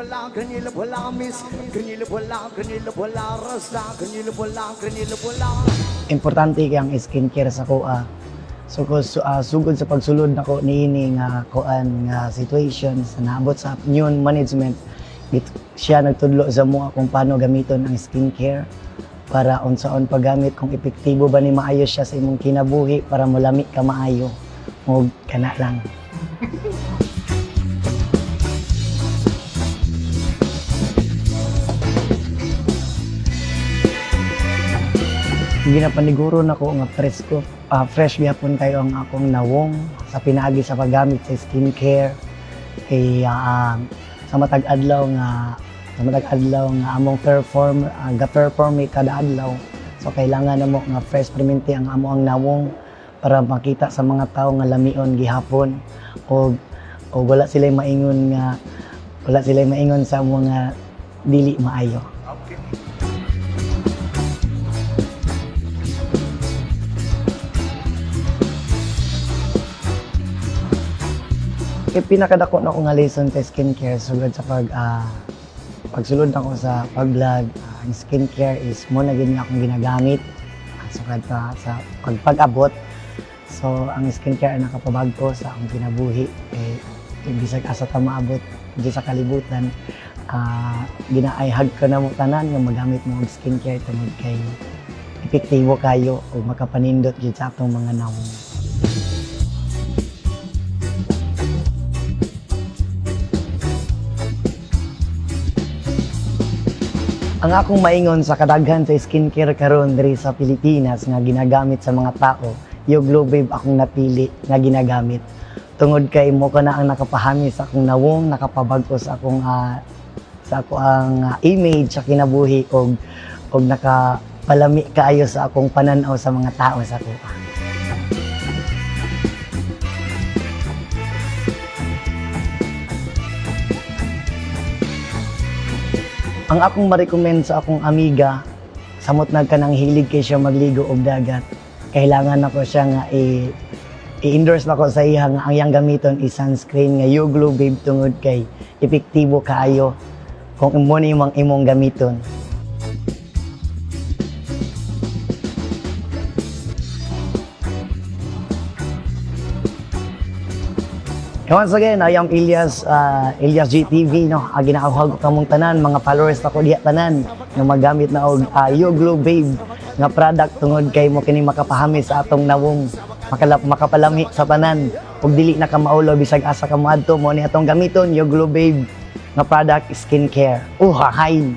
bola, granila bola, miss, granila bola, rasta, granila bola. Importante kang skincare sa kuha. So sugod sa pagsulod nako niini nga kuan nga situation sa naabot sa immune management, siya nagtudlo sa mga kung paano gamiton ang skincare para unsaon paggamit, kung epektibo ba ni maayo siya sa imong kinabuhi para malami ka maayo. O kana lang. Ginapaniguro na ko nga fresh gyapon kayo ang akong nawong sa pinaagi sa paggamit sa skincare. Kay sa matag adlaw nga among ga-perform kada adlaw. So kailangan namo nga fresh permente ang among nawong para makita sa mga tao nga lamion gihapon, o wala sila maingon sa mga dili maayo. Okay. Kaya pinakadako na ko nga lesson sa skincare sugod sa pagsulod na ko sa pag-vlog. Ang skincare is mo na gini akong ginagamit sugod pa sa pag-abot. So ang skincare ay nakapabag ko sa akong kinabuhi. Bisag asa ta maabot di sa kalibutan, ginaayhag ko na mo tanan nga magamit mo og skincare tungod kay epektibo kayo o makapanindot gyud sa atong mga nawong. Ang akong maingon sa kadaghan sa skincare karon diri sa Pilipinas nga ginagamit sa mga tao, yung Glow Babe akong napili nga ginagamit. Tungod kay mo ka na ang nakapahami sa akong nawong, nakapabag-o sa akong image sa kinabuhi og nakapalami kaayo sa akong pananaw sa mga tao sa kuha. Ang akong ma-recommend sa akong amiga, samot nagka nang hilig kay siya magligo og dagat, kailangan ako siya nga i-endorse nako sa iya nga ang iyang gamiton is sunscreen nga You Glow Babe tungod kay epektibo kaayo kung imo ni imong gamiton. Once again, I am Elias GTV, no. Ginakahag ko kamong tanan, mga followers ako diha tanan nga magamit na og You Glow Babe nga product tungod kay mo kini makapahami sa atong nawong, makapalami sa tanan ug dili na ka maulo bisag asa ka moadto mo ni atong gamiton You Glow Babe nga product skincare. Hahay.